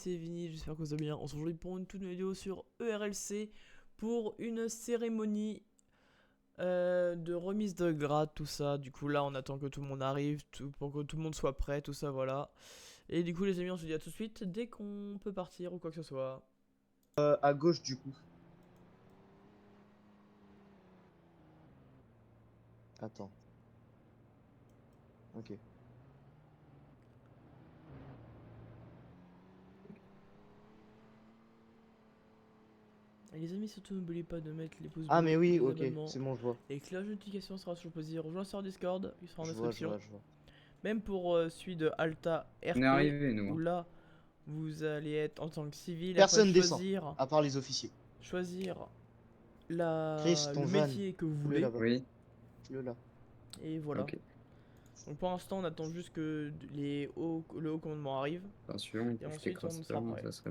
c'est Vini, j'espère que vous allez bien. On se retrouve pour une toute nouvelle vidéo sur ERLC pour une cérémonie de remise de grade, tout ça. Du coup là on attend que tout le monde arrive, pour que tout le monde soit prêt, tout ça, voilà. Et du coup les amis, on se dit à tout de suite dès qu'on peut partir ou quoi que ce soit. À gauche du coup. Attends. Ok. Et les amis, surtout n'oubliez pas de mettre les pouces Ah bleus, mais oui, les ok, abonnements c'est bon, je vois. et que la notification sera sur plaisir. Rejoins sur Discord, il sera en Je vois, je description. vois, je vois. Même pour celui de Alta On est RP, arrivé, nous. où là vous allez être en tant que civil, après Personne descend, à part les officiers. choisir Chris, ton le van, métier que vous le voulez, là-bas. Oui, Le là. et voilà. ok. Donc pour l'instant on attend juste que le haut commandement arrive, Attention, et je ensuite on t'écrase sera pas, prêt. ça serait...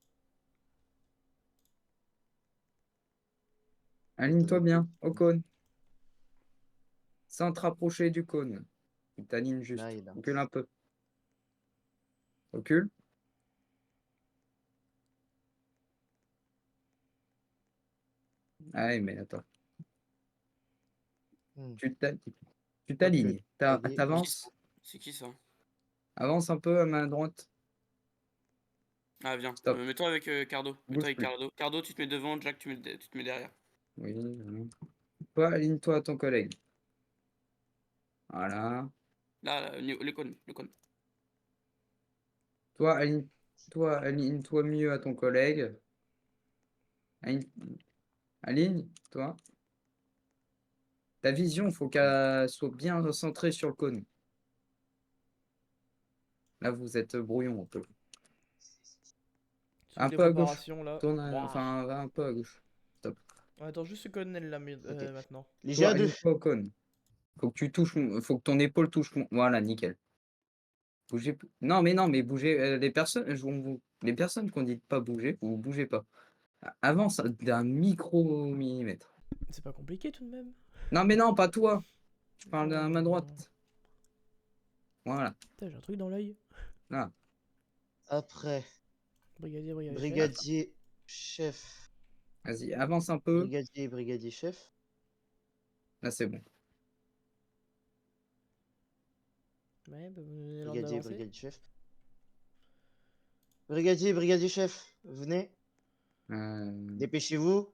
Aligne-toi bien, au cône. Sans te rapprocher du cône. Tu t'alignes Là, juste. il est là. Recule un peu. Recule. Ah, mais attends. Hmm. Tu Pas que t'alignes. taillé. T'avances. C'est qui ça? Avance un peu à main droite. Ah, viens. Stop. Mets-toi avec Cardo. Mets-toi Bouge avec plus. Cardo. Cardo, tu te mets devant, Jack, tu te mets derrière. Oui, voilà. Toi, aligne-toi à ton collègue. Voilà. Là, le cône, le cône. Aligne-toi mieux à ton collègue. Aligne, aligne-toi. Ta vision, il faut qu'elle soit bien centrée sur le cône. Là, vous êtes brouillon un peu. Sur Un les peu à gauche. préparations là. Tourne, Ouah. enfin, va un peu à gauche. Stop. On attend juste ce colonel là Ok. maintenant. Les Toi, GA2. aligne-toi au cône. Faut que tu touches, faut que ton épaule touche mon... Voilà, nickel. Bougez. Non, mais bougez. Les personnes, les personnes qu'on dit de pas bouger, vous bougez pas. Avance d'un micro-millimètre. C'est pas compliqué tout de même. Non, mais non, pas toi. Je parle de Oh la main non. droite. Voilà. Putain, j'ai un truc dans l'œil. Là. Après, Brigadier chef. brigadier chef. Vas-y, avance un peu. Brigadier chef. Là, c'est bon. Ouais, bah, vous me donnez l'ordre d'avancer. Brigadier chef. Brigadier chef. Venez. Euh, Dépêchez-vous.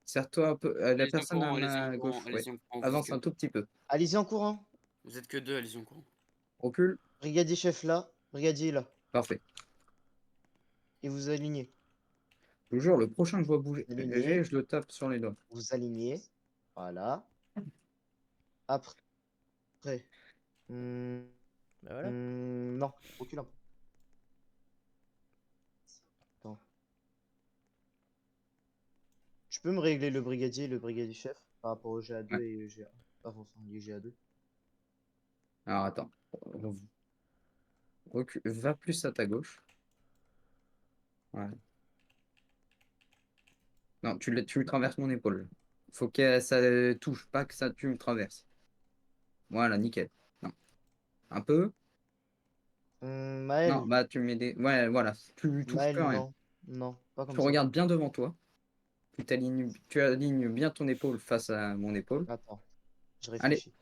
Serre-toi un peu. La Allez-y en personne à courant, allez-y en ma courant, gauche, ouais. allez-y en courant. Avance un tout petit peu. Allez-y en courant. Vous êtes que deux, allez-y en courant. Recule. Brigadier chef là. Brigadier là. Parfait. Et vous alignez. Je vous jure, le prochain que je vois bouger, Alignez. je le tape sur les doigts. Vous alignez. Voilà. Après. Hmm, Bah voilà. non. Recule un peu. Attends. Tu peux me régler le brigadier chef par rapport au GA2 Ouais. et le GA. Enfin, les GA2. Alors, attends. Recule. Va plus à ta gauche. Voilà. Non, tu traverses mon épaule. Faut que ça touche, pas que ça tu me traverses. Voilà, nickel. Non. Un peu. Non, Maël. bah tu mets des. Ouais, voilà. Tu touches plus Maël, à rien. non. Non, pas Je comme te ça. regarde bien devant toi. Tu alignes bien ton épaule face à mon épaule. Attends. Je Allez, réfléchis.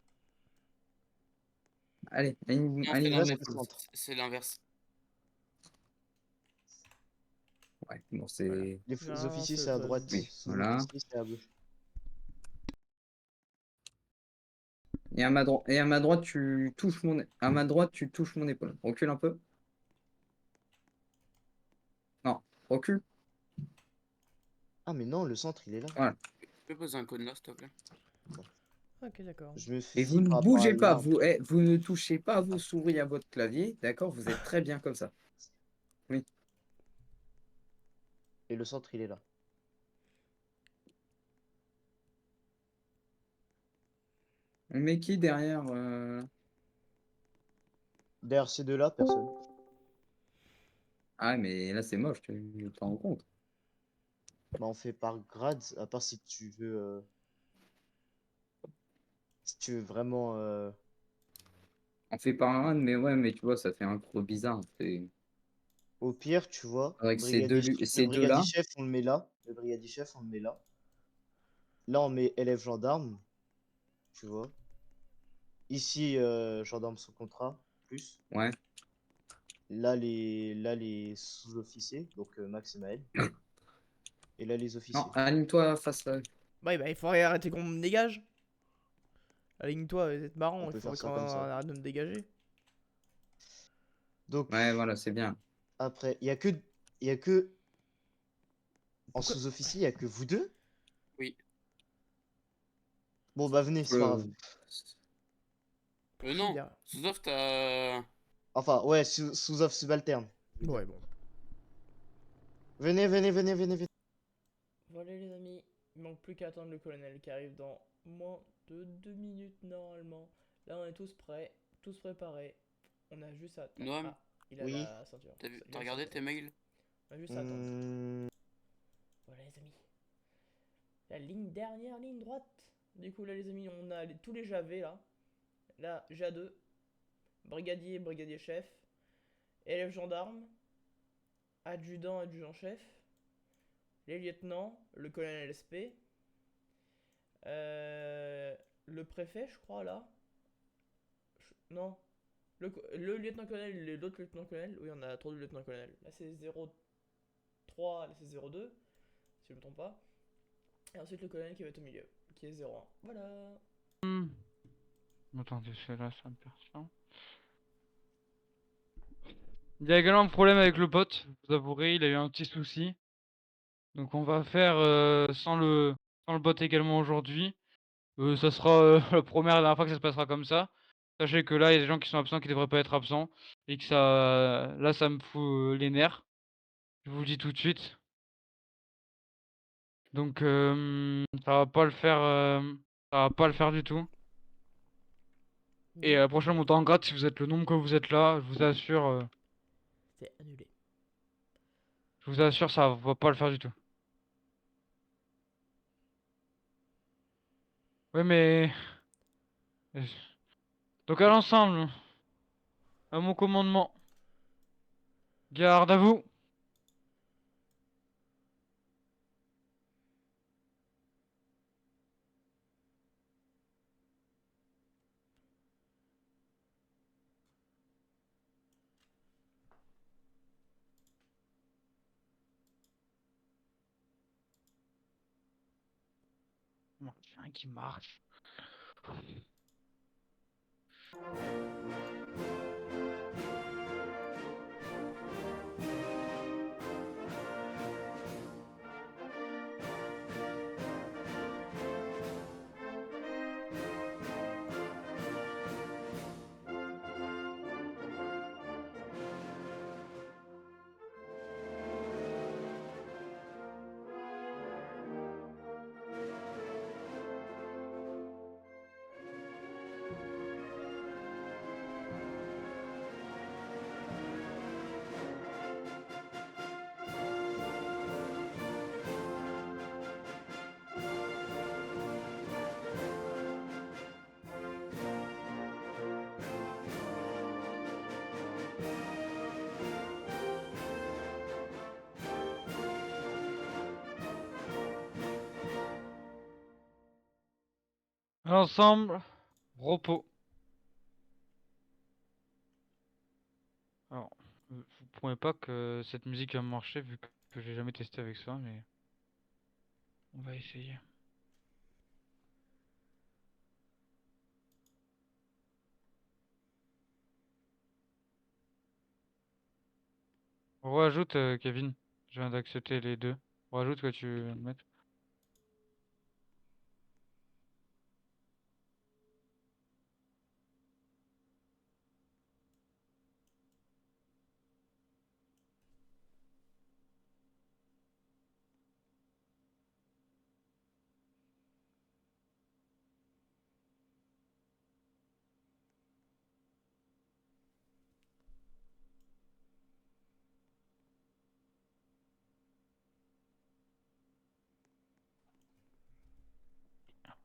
allez, aligne, Non, c'est aligne Là, mon c'est le l'inverse. épaule. centre. C'est l'inverse. Ouais, bon, Voilà. c'est. Les Non, officiers, c'est à droite. Oui, Les voilà. officiers, c'est à gauche. Et à ma droite, à ma droite, tu touches mon épaule. Recule un peu. Non, recule. Ah, mais non, le centre, il est là. Voilà. Tu peux poser un cône là, s'il te plaît? Ok, d'accord. Je me Et vous fie ne par rapport à bougez pas, l'arbre. vous ne touchez pas vos souris à votre clavier, d'accord? Vous êtes très bien comme ça. Oui. Et le centre, il est là. On met qui derrière Derrière ces deux-là, personne. Ah, mais là, c'est moche, tu t'en rends compte. Bah, on fait par grade, à part si tu veux vraiment. On fait par un, mais ouais, mais tu vois, ça fait un peu bizarre. Au pire, tu vois, Avec le ces brigadier deux-là. chef, on le met là. Le brigadier chef, on le met là. Là, on met élève gendarme, tu vois. Ici, gendarme sous contrat, plus. Ouais. Là, les sous-officiers, donc Max et Maël. Et là, les Non, officiers. aligne-toi face à. Bah, il faudrait arrêter qu'on me dégage. Aligne-toi, vous êtes marrant, On il peut faudrait faire ça qu'on comme ça. arrête de me dégager. Donc, Ouais, voilà, c'est bien. après, il y a que, en Pourquoi sous-officier, il y a que vous deux? Oui. Bon, bah, venez, c'est pas grave. Pourquoi je suis Non. derrière? Sous-off, t'as. Enfin, ouais, sous-off subalterne. je veux dire. Ouais, bon. Venez, venez, venez, venez, venez. Voilà les amis, il manque plus qu'à attendre le colonel qui arrive dans moins de 2 minutes normalement. Là on est tous prêts, tous préparés. On a juste à attendre. Noam, Ah, il a Oui. la ceinture. t'as vu... Il a t'as la regardé ceinture. tes mails? On a juste à attendre. Hmm, Voilà les amis. La dernière ligne droite. Du coup là les amis, on a tous les JAV là. Là, JA2, brigadier, brigadier chef, élève gendarme, adjudant, adjudant chef, les lieutenants, le colonel SP, le préfet je crois là. Non, le lieutenant-colonel et l'autre lieutenant-colonel. Oui, on a trop de lieutenant-colonel. Là, c'est 03, là, c'est 02, si je me trompe pas. Et ensuite, le colonel qui va être au milieu, qui est 01. Voilà. Attendez, là, ça me perturbe. Il y a également un problème avec le bot, vous avouerez, il a eu un petit souci. Donc on va faire sans le bot également aujourd'hui. Ça sera la première et la dernière fois que ça se passera comme ça. Sachez que là, il y a des gens qui sont absents qui devraient pas être absents. Et que ça. Là, ça me fout les nerfs. Je vous le dis tout de suite. Donc ça va pas le faire. Ça va pas le faire du tout. Et prochain montant en grade, si vous êtes le nombre que vous êtes là, C'est annulé. je vous assure, ça va pas le faire du tout. Ouais, mais. Donc à l'ensemble, à mon commandement, garde à vous. Rien qui marche. À l'ensemble, repos. Alors, vous prouvez pas que cette musique va marcher vu que j'ai jamais testé avec ça, mais on va essayer. On rajoute Kevin. Je viens d'accepter les deux. On rajoute que tu veux mettre.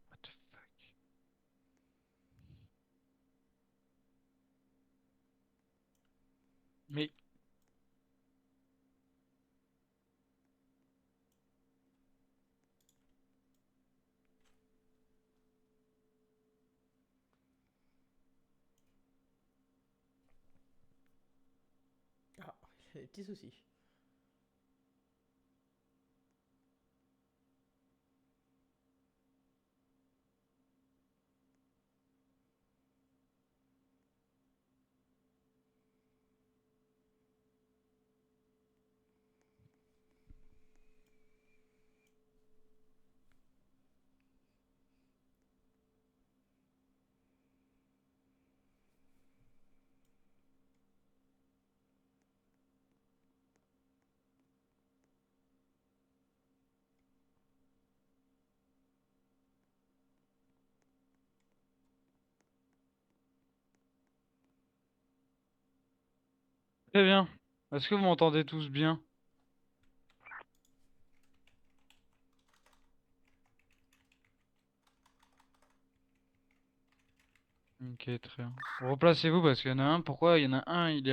What the fuck? Mais Des petits soucis. Très bien. Est-ce que vous m'entendez tous bien? Ok, très bien. Replacez-vous parce qu'il y en a un. Pourquoi il y en a un, il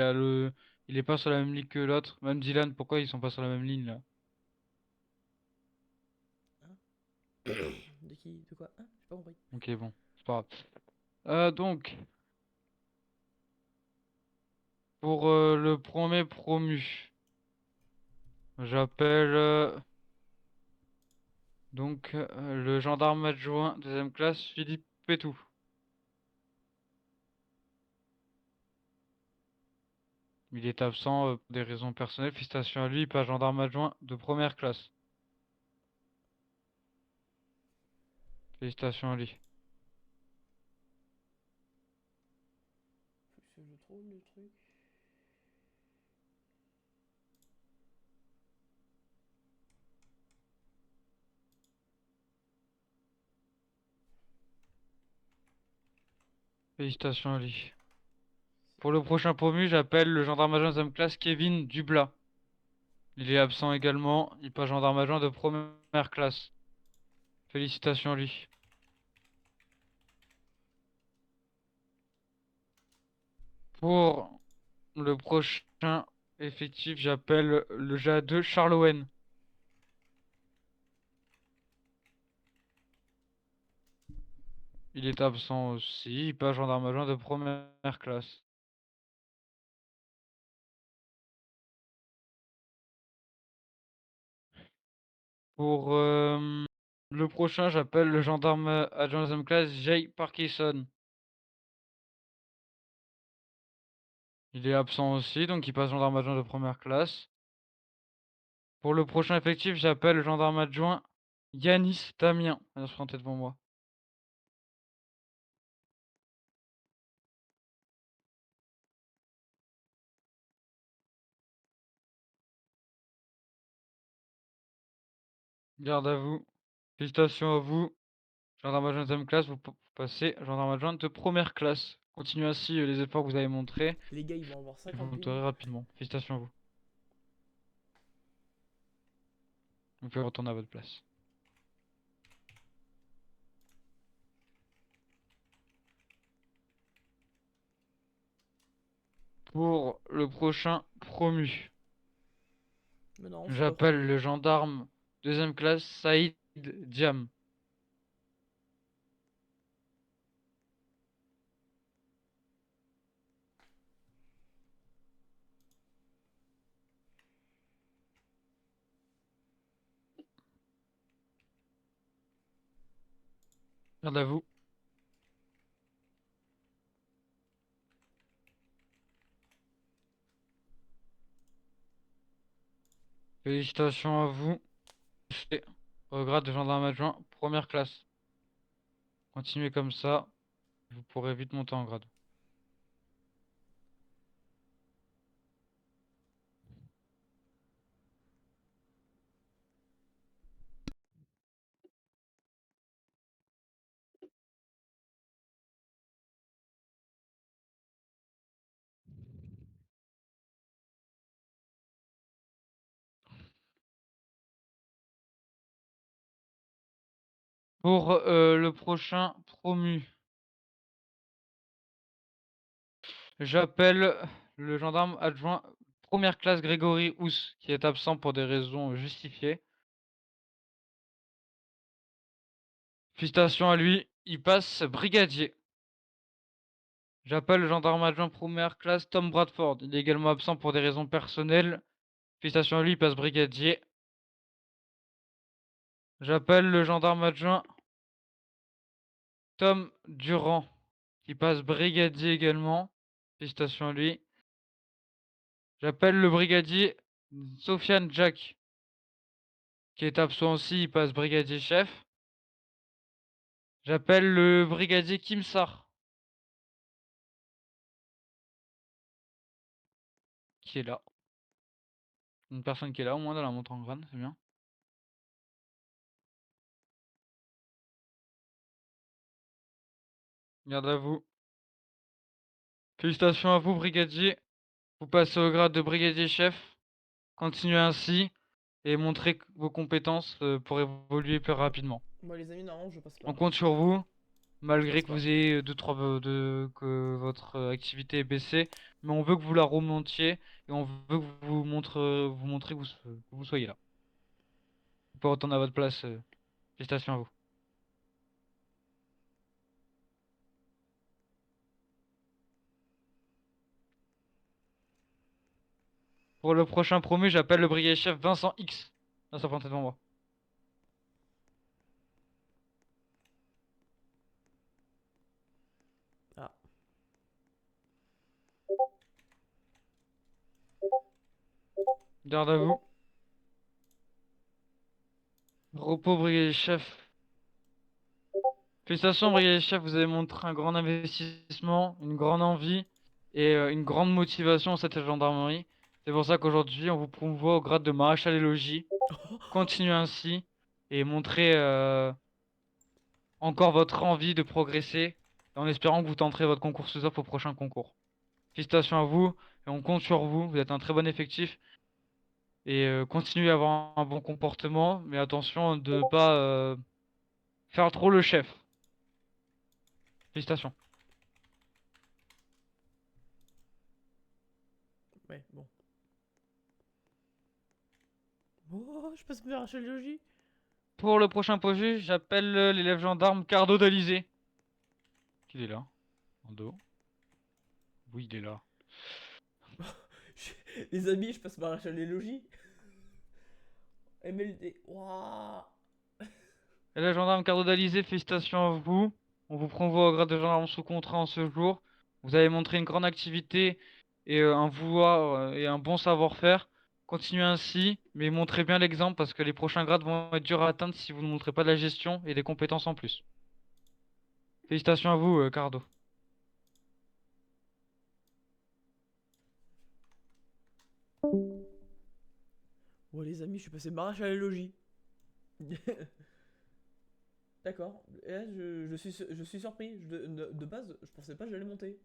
est pas sur la même ligne que l'autre. Même Dylan, pourquoi ils sont pas sur la même ligne là? De qui? De quoi? Hein? J'ai pas compris. Ok, bon, c'est pas grave. Donc, pour le premier promu, j'appelle donc le gendarme adjoint deuxième classe, Philippe Pétou. Il est absent pour des raisons personnelles. Félicitations à lui, pas gendarme adjoint de première classe. Félicitations à lui. Faut que je trouve le truc. Félicitations à lui. Pour le prochain promu, j'appelle le gendarme adjoint deuxième classe, Kevin Dublat. Il est absent également. Il passe gendarme adjoint de première classe. Félicitations à lui. Pour le prochain effectif, j'appelle le GA2 Charles Owen. Il est absent aussi. Il passe gendarme adjoint de première classe. Pour le prochain, j'appelle le gendarme adjoint deuxième classe, Jay Parkinson. Il est absent aussi, donc il passe gendarme adjoint de première classe. Pour le prochain effectif, j'appelle le gendarme adjoint Yanis Damien. Il va se présenter devant moi. Garde à vous. Félicitations à vous. Gendarme adjoint de deuxième classe, vous passez gendarme adjoint de première classe. Continuez ainsi les efforts que vous avez montrés. Les gars, ils vont avoir Et vous 50 monterez ping. rapidement. Félicitations à vous. Vous pouvez retourner à votre place. Pour le prochain promu, Mais non, c'est pas j'appelle promu. le gendarme deuxième classe Saïd Diam. Garde à vous. Félicitations à vous. C'est au grade de gendarme adjoint première classe. Continuez comme ça. Vous pourrez vite monter en grade. Pour le prochain promu, j'appelle le gendarme adjoint première classe Grégory Housse, qui est absent pour des raisons justifiées. Félicitations à lui, il passe brigadier. J'appelle le gendarme adjoint première classe Tom Bradford. Il est également absent pour des raisons personnelles. Félicitations à lui, il passe brigadier. J'appelle le gendarme adjoint Tom Durand. Il passe brigadier également. Félicitations à lui. J'appelle le brigadier Sofiane Jack, qui est absent aussi, il passe brigadier chef. J'appelle le brigadier Kim Sar, qui est là. Une personne qui est là, au moins dans la montre en grade, c'est bien. Garde à vous. Félicitations à vous, brigadier. Vous passez au grade de brigadier chef. Continuez ainsi et montrez vos compétences pour évoluer plus rapidement. Moi, les amis, normalement, je passe pas. On compte sur vous, malgré passe que pas. vous ayez que votre activité est baissée, mais on veut que vous la remontiez et on veut que vous montrez que vous soyez là. Vous pouvez retourner à votre place. Félicitations à vous. Pour le prochain promu, j'appelle le brigadier chef Vincent X. Là, ça prend devant moi. Ah. Garde à vous. Repos, brigadier chef. Félicitations, brigadier chef, vous avez montré un grand investissement, une grande envie et une grande motivation à cette gendarmerie. C'est pour ça qu'aujourd'hui, on vous promouvoit au grade de maréchal des logis. Continuez ainsi et montrez encore votre envie de progresser en espérant que vous tenterez votre concours sous offre au prochain concours. Félicitations à vous et on compte sur vous. Vous êtes un très bon effectif et continuez à avoir un bon comportement, mais attention de ne pas faire trop le chef. Félicitations. Ouais, bon. Oh, je passe vers HLG. Pour le prochain projet, j'appelle l'élève gendarme Cardo d'Alizé. Il est là, en dos. Oui, il est là. Les amis, je passe par HLG. MLD. Waouh. Élève gendarme Cardo d'Alizé, félicitations à vous. On vous promouvoit au grade de gendarme sous contrat en ce jour. Vous avez montré une grande activité et un vouloir et un bon savoir-faire. Continuez ainsi, mais montrez bien l'exemple parce que les prochains grades vont être durs à atteindre si vous ne montrez pas de la gestion et des compétences en plus. Félicitations à vous, Cardo. Ouais, les amis, je suis passé maréchal des logis. D'accord. Et là, je suis surpris. De base, je pensais pas que j'allais monter.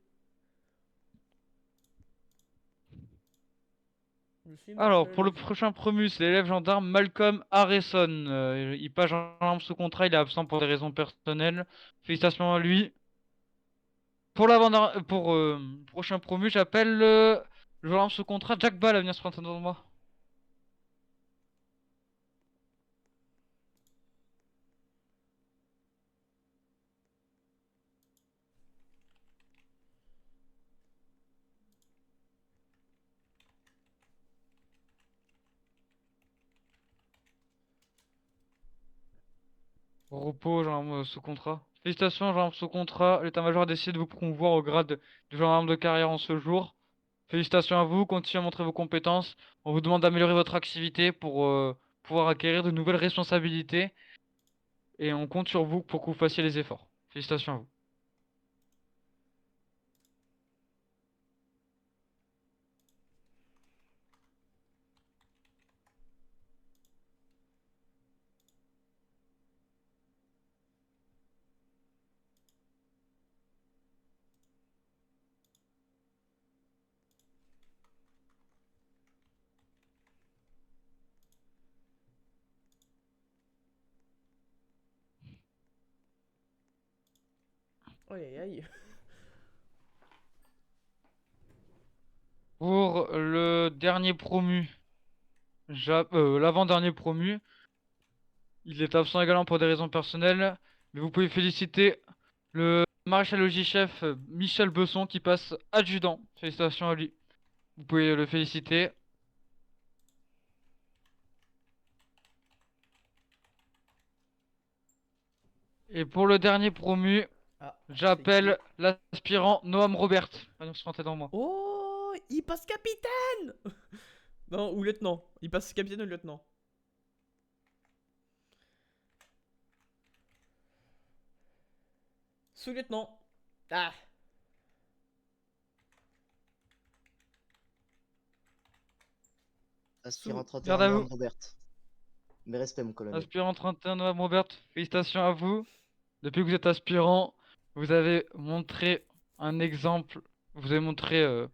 Je suis Alors, maréchal des pour le logis. prochain promu, c'est l'élève gendarme Malcolm Harrison. Il passe gendarme sous contrat, il est absent pour des raisons personnelles. Félicitations à lui. Pour prochain promu, j'appelle le gendarme sous contrat Jack Ball à venir se présenter devant moi. Repos, gendarme sous contrat. Félicitations, gendarme sous contrat. L'état-major a décidé de vous promouvoir au grade de gendarme de carrière en ce jour. Félicitations à vous, continuez à montrer vos compétences. On vous demande d'améliorer votre activité pour pouvoir acquérir de nouvelles responsabilités. Et on compte sur vous pour que vous fassiez les efforts. Félicitations à vous. Aïe aïe aïe. Pour le dernier promu, l'avant-dernier promu, il est absent également pour des raisons personnelles, mais vous pouvez féliciter le maréchal logis chef Michel Besson qui passe adjudant. Félicitations à lui. Vous pouvez le féliciter. Et pour le dernier promu, Ah, c'est j'appelle qui? l'aspirant Noam Robert. Ah non, se rentrer dans moi. Oh, il passe capitaine. Non, ou lieutenant. Il passe capitaine ou lieutenant. Sous-lieutenant. Ah. Aspirant Sous. 31, Garde à Noam vous. Robert. Mes respects, mon colonel. Aspirant 31 Noam Robert, félicitations à vous. Depuis que vous êtes aspirant, vous avez montré un exemple. Vous avez montré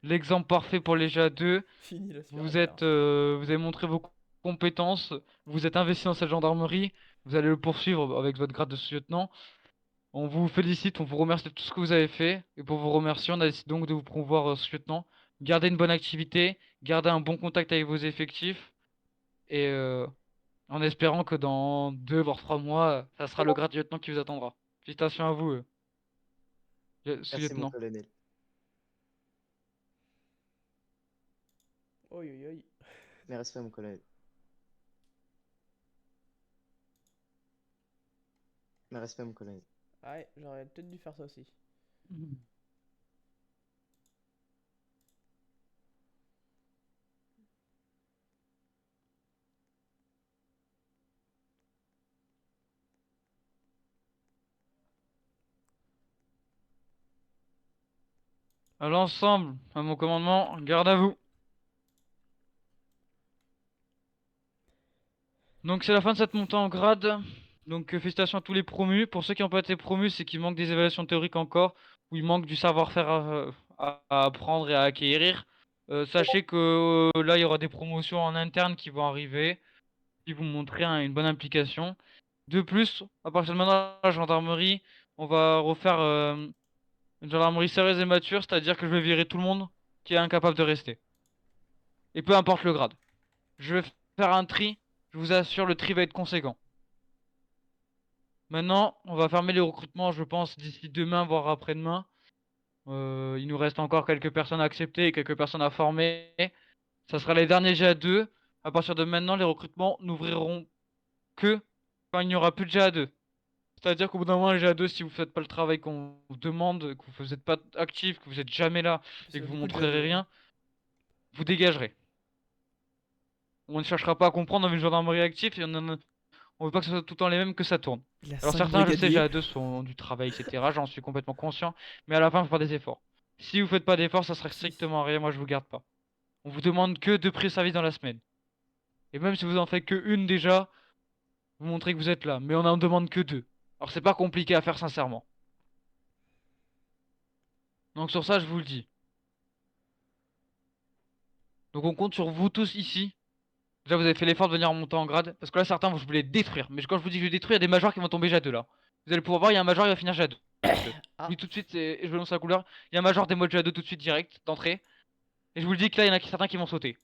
l'exemple parfait pour les GA2. Fini Vous l'aspirateur. êtes, vous avez montré vos compétences. Vous êtes investi dans cette gendarmerie. Vous allez le poursuivre avec votre grade de sous-lieutenant. On vous félicite, on vous remercie de tout ce que vous avez fait. Et pour vous remercier, on a décidé donc de vous promouvoir sous-lieutenant. Gardez une bonne activité, gardez un bon contact avec vos effectifs. Et en espérant que dans 2 voire 3 mois, ça sera le grade de lieutenant qui vous attendra. Félicitations à vous, Merci, mon sous-lieutenant. colonel. Oi, oi, oi. Mes respects, mon colonel. Mes respects, mon colonel. Ouais, j'aurais peut-être dû faire ça aussi. À l'ensemble, à mon commandement, garde à vous. Donc c'est la fin de cette montée en grade. Donc félicitations à tous les promus. Pour ceux qui n'ont pas été promus, c'est qu'il manque des évaluations théoriques encore, ou il manque du savoir-faire à apprendre et à acquérir. Sachez que là, il y aura des promotions en interne qui vont arriver, qui vont montrer une bonne implication. De plus, à partir de maintenant, la gendarmerie, on va refaire une gendarmerie sérieuse et mature, c'est-à-dire que je vais virer tout le monde qui est incapable de rester. Et peu importe le grade. Je vais faire un tri, je vous assure, le tri va être conséquent. Maintenant, on va fermer les recrutements, je pense, d'ici demain, voire après-demain. Il nous reste encore quelques personnes à accepter et quelques personnes à former. Ça sera les derniers GA2. À partir de maintenant, les recrutements n'ouvriront que quand il n'y aura plus de GA2. C'est-à-dire qu'au bout d'un moment, les GA2, si vous ne faites pas le travail qu'on vous demande, que vous n'êtes pas actif, que vous n'êtes jamais là Parce et qu'il y que a vous beaucoup de montrerez jadeux, hein. rien, vous dégagerez. On ne cherchera pas à comprendre dans une gendarmerie active et on veut pas que ce soit tout le temps les mêmes, que ça tourne. Il a Alors 5 certains, je sais, brigadiers. GA2 sont du travail, etc. J'en suis complètement conscient. Mais à la fin, il faut faire des efforts. Si vous faites pas d'efforts, ça sert 6. strictement à rien. Moi, je vous garde pas. On vous demande que 2 prises de service dans la semaine. Et même si vous en faites que une déjà, vous montrez que vous êtes là. Mais on en demande que 2. Alors c'est pas compliqué à faire sincèrement. Donc sur ça, je vous le dis. Donc on compte sur vous tous ici. Déjà, vous avez fait l'effort de venir en montant en grade. Parce que là, certains, vous voulez détruire. Mais quand je vous dis que je vais détruire, il y a des majors qui vont tomber GA2 là. Vous allez pouvoir voir, il y a un major, il va finir GA2. Je vous Ah, dis tout de suite, et je vous lance la couleur. Il y a un major des modes GA2 tout de suite direct, d'entrée. Et je vous le dis que là, il y en a certains qui vont sauter.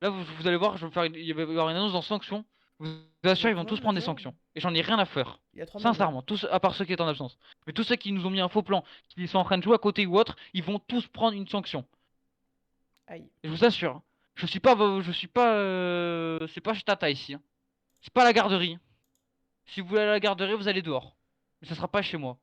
Là, vous allez voir, je vais faire il va y avoir une annonce dans sanctions. Je vous il y a assure, ils vont combien tous de prendre des majors? sanctions. Et j'en ai rien à faire. Il y a 3 majors. Sincèrement, tous, à part ceux qui étaient en absence. Mais tous ceux qui nous ont mis un faux plan, qui sont en train de jouer à côté ou autre, ils vont tous prendre une sanction. Aïe. Et je vous assure, hein. C'est pas chez Tata ici, hein. C'est pas la garderie. Si vous voulez aller à la garderie, vous allez dehors. Mais ça sera pas chez moi.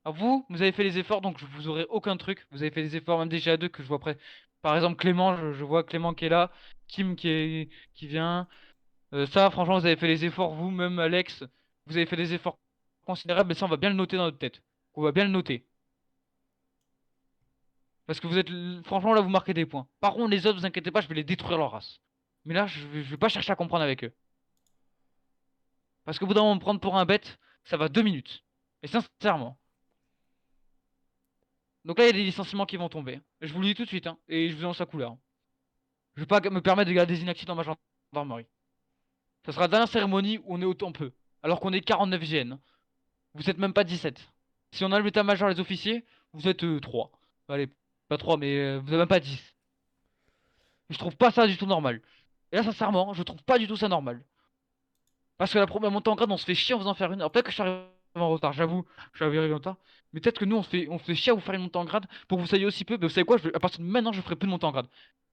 Alors vous avez fait les efforts, donc vous aurez aucun truc. Vous avez fait des efforts, même des GA2 que je vois après. Par exemple, Clément, je vois Clément qui est là, Kim qui vient. Ça, franchement, vous avez fait les efforts, vous, même Alex. Vous avez fait des efforts considérables, mais ça, on va bien le noter dans notre tête. On va bien le noter. Parce que franchement, là, vous marquez des points. Par contre, les autres, vous inquiétez pas, je vais les détruire leur race. Mais là, je vais pas chercher à comprendre avec eux. Parce qu'au bout d'un moment, me prendre pour un bête, ça va 2 minutes. Et sincèrement. Donc là, il y a des licenciements qui vont tomber. Je vous le dis tout de suite, hein, et je vous annonce la couleur. Je vais pas me permettre de garder des inactifs dans ma gendarmerie. Ça sera la dernière cérémonie où on est autant peu. Alors qu'on est 49 GN. Vous êtes même pas 17. Si on a l'état-major les officiers, vous êtes 3. Allez, pas 3, mais vous êtes même pas 10. Et je trouve pas ça du tout normal. Et là, sincèrement, je trouve pas du tout ça normal. Parce que la première montée en grade, on se fait chier en faisant faire une. Alors peut-être que je suis arrivé en retard, j'avoue, je suis arrivé en retard. Mais peut-être que nous, on se fait chier à vous faire une montée en grade pour que vous soyez aussi peu. Mais vous savez quoi, à partir de maintenant, je ferai plus de montée en grade.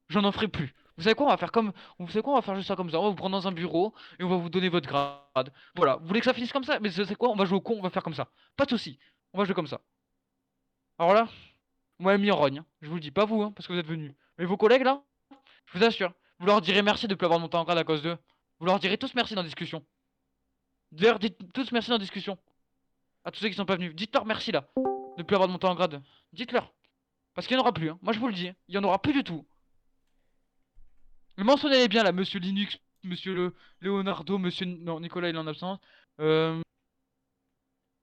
J'en en ferai plus. Vous savez quoi, on va faire comme. Vous savez quoi, on va faire juste ça comme ça. On va vous prendre dans un bureau et on va vous donner votre grade. Voilà, vous voulez que ça finisse comme ça? Mais c'est quoi, on va jouer au con, on va faire comme ça. Pas de soucis, on va jouer comme ça. Alors là, moi, mis en rogne, hein. Je vous le dis, pas vous, hein, parce que vous êtes venus. Mais vos collègues là, je vous assure, vous leur direz merci de ne plus avoir monté en grade à cause d'eux. Vous leur direz tous merci dans la discussion. D'ailleurs, dites tous merci dans la discussion. À tous ceux qui sont pas venus. Dites-leur merci là. De plus avoir de monté en grade. Dites-leur. Parce qu'il n'y en aura plus. Hein. Moi je vous le dis. Il n'y en aura plus du tout. Mais mentionnez-les bien là, monsieur Linux, monsieur le Leonardo, monsieur. Non, Nicolas il est en absence. Euh,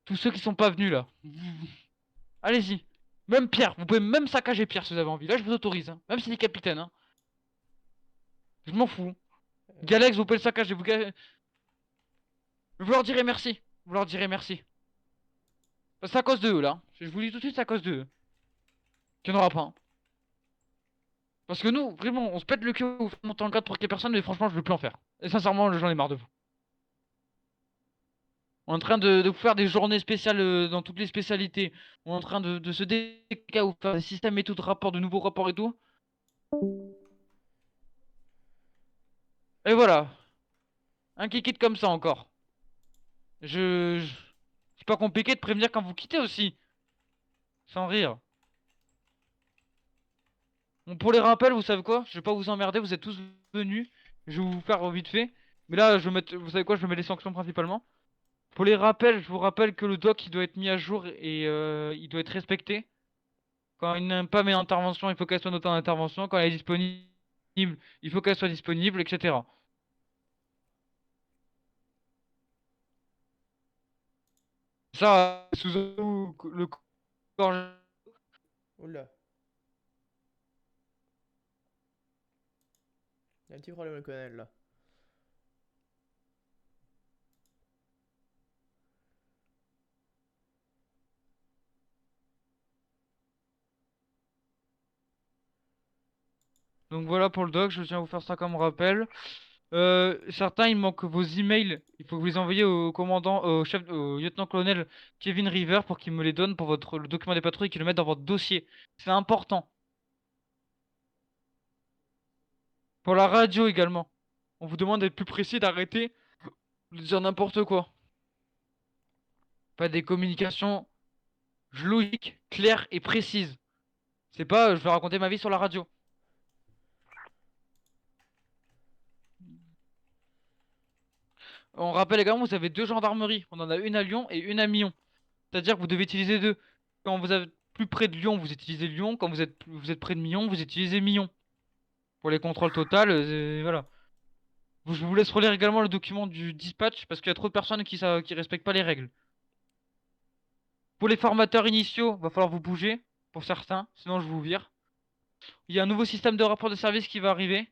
Tous ceux qui sont pas venus là. Allez-y. Même Pierre. Vous pouvez même saccager Pierre si vous avez envie. Là je vous autorise. Hein. Même s'il est capitaine. Hein. Je m'en fous. Galex, vous pouvez le saccager. Vous leur direz merci. Vous leur direz merci. C'est à cause d'eux là. Je vous dis tout de suite, c'est à cause d'eux. Qu'il n'y en aura pas. Hein. Parce que nous, vraiment, on se pète le cul au monter en grade pour qu'il y ait personne, mais franchement, je veux plus en faire. Et sincèrement, j'en ai marre de vous. On est en train de vous faire des journées spéciales dans toutes les spécialités. On est en train de se décaler, ou faire des systèmes et tout de rapports, de nouveaux rapports et tout. Et voilà. Un qui quitte comme ça encore. Je... C'est pas compliqué de prévenir quand vous quittez aussi. Sans rire. Bon, pour les rappels, vous savez quoi? Je vais pas vous emmerder, vous êtes tous venus. Je vais vous faire vite fait. Mais là, je vais mettre... Vous savez quoi? Je vais mettre les sanctions principalement. Pour les rappels, je vous rappelle que le doc il doit être mis à jour et il doit être respecté. Quand il n'a pas mes interventions, il faut qu'elle soit notée en intervention. Quand elle est disponible, il faut qu'elle soit disponible, etc. Ça, sous le corps. Oula. Il y a un petit problème, le colonel là. Donc voilà pour le doc, je tiens à vous faire ça comme rappel. Certains, il manque vos emails. Il faut que vous les envoyiez au commandant, au lieutenant-colonel Kevin River pour qu'il me les donne pour le document des patrouilles et qu'il le mette dans votre dossier. C'est important. Pour la radio également. On vous demande d'être plus précis, d'arrêter de dire n'importe quoi. Pas des communications logiques, claires et précises. C'est pas je vais raconter ma vie sur la radio. On rappelle également, vous avez deux gendarmeries. On en a une à Lyon et une à Millon. C'est-à-dire que vous devez utiliser deux. Quand vous êtes plus près de Lyon, vous utilisez Lyon. Quand vous êtes près de Millon, vous utilisez Millon. Pour les contrôles totaux, voilà. Je vous laisse relire également le document du dispatch parce qu'il y a trop de personnes qui respectent pas les règles. Pour les formateurs initiaux, va falloir vous bouger. Pour certains, sinon je vous vire. Il y a un nouveau système de rapport de service qui va arriver.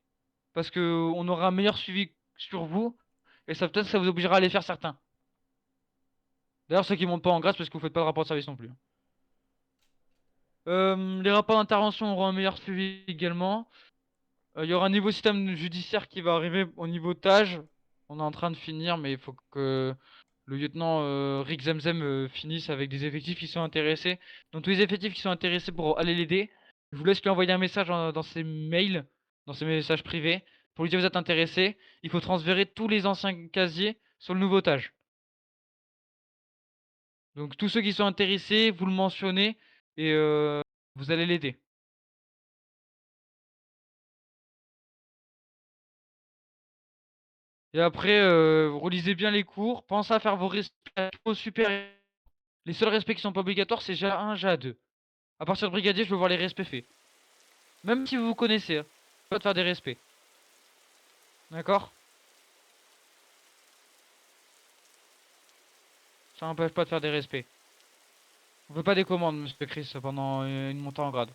Parce que on aura un meilleur suivi sur vous. Et ça peut-être ça vous obligera à aller faire certains. D'ailleurs, ceux qui montent pas en grâce parce que vous faites pas de rapport de service non plus. Les rapports d'intervention auront un meilleur suivi également. Il y aura un nouveau système judiciaire qui va arriver au niveau TAGE. On est en train de finir, mais il faut que le lieutenant Rick Zemzem finisse avec des effectifs qui sont intéressés. Donc tous les effectifs qui sont intéressés pour aller l'aider, je vous laisse lui envoyer un message dans ses mails, dans ses messages privés, pour lui dire vous êtes intéressé. Il faut transférer tous les anciens casiers sur le nouveau TAGE. Donc tous ceux qui sont intéressés, vous le mentionnez et vous allez l'aider. Et après, relisez bien les cours, pensez à faire vos respects au supérieur. Les seuls respects qui sont pas obligatoires, c'est GA1, GA2. À partir de brigadier, je veux voir les respects faits. Même si vous vous connaissez, hein, pas de faire des respects. D'accord? Ça n'empêche pas de faire des respects. On veut pas des commandes, monsieur Chris, pendant une montée en grade.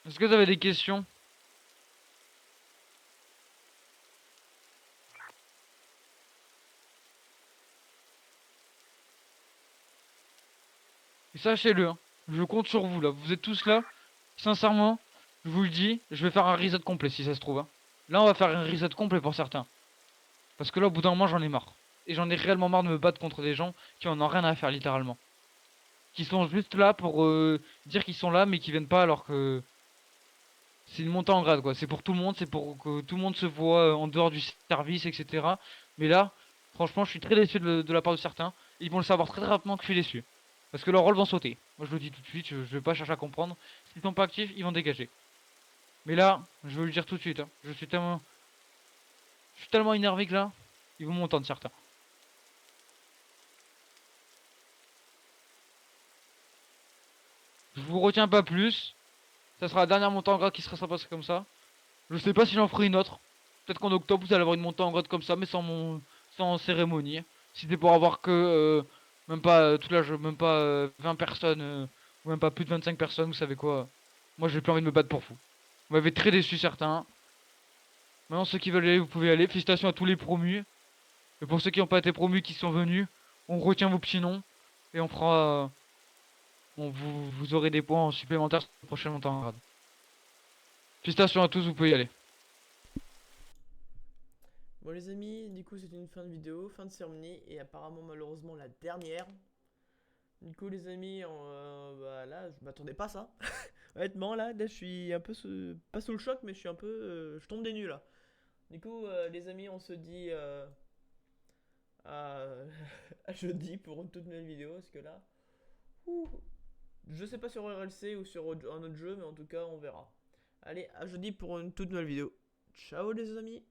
Est-ce que vous avez des questions? Et sachez-le, hein, je compte sur vous là. Vous êtes tous là. Sincèrement, je vous le dis, je vais faire un reset complet si ça se trouve. Hein. Là, on va faire un reset complet pour certains. Parce que là, au bout d'un moment, j'en ai marre. Et j'en ai réellement marre de me battre contre des gens qui en ont rien à faire, littéralement. Qui sont juste là pour dire qu'ils sont là, mais qui viennent pas alors que c'est une montée en grade, quoi. C'est pour tout le monde, c'est pour que tout le monde se voit en dehors du service, etc. Mais là, franchement, je suis très déçu de la part de certains. Ils vont le savoir très rapidement que je suis déçu. Parce que leurs rôles vont sauter. Moi, je le dis tout de suite, je vais pas chercher à comprendre. S'ils sont pas actifs, ils vont dégager. Mais là, je veux le dire tout de suite, hein, je suis tellement énervé que là, ils vont m'entendre certains. Je vous retiens pas plus. Ça sera la dernière montée en grade qui sera passée comme ça. Je sais pas si j'en ferai une autre. Peut-être qu'en octobre vous allez avoir une montée en grade comme ça, mais sans cérémonie. Si c'est pour avoir que même pas toute la même pas 20 personnes ou même pas plus de 25 personnes, vous savez quoi. Moi j'ai plus envie de me battre pour vous. Vous m'avez très déçu certains. Maintenant ceux qui veulent y aller, vous pouvez y aller. Félicitations à tous les promus. Et pour ceux qui n'ont pas été promus, qui sont venus, on retient vos petits noms et on fera vous aurez des points supplémentaires sur la prochaine montée en grade. Félicitations à tous, vous pouvez y aller. Bon les amis, du coup c'était une fin de vidéo, fin de cérémonie et apparemment malheureusement la dernière. Du coup les amis, bah, là je m'attendais pas à ça. Honnêtement là je suis un peu pas sous le choc mais je suis un peu je tombe des nues là. Du coup les amis on se dit à, à jeudi pour une toute nouvelle vidéo parce que là ouh, je sais pas sur RLC ou sur un autre jeu mais en tout cas on verra. Allez à jeudi pour une toute nouvelle vidéo. Ciao les amis.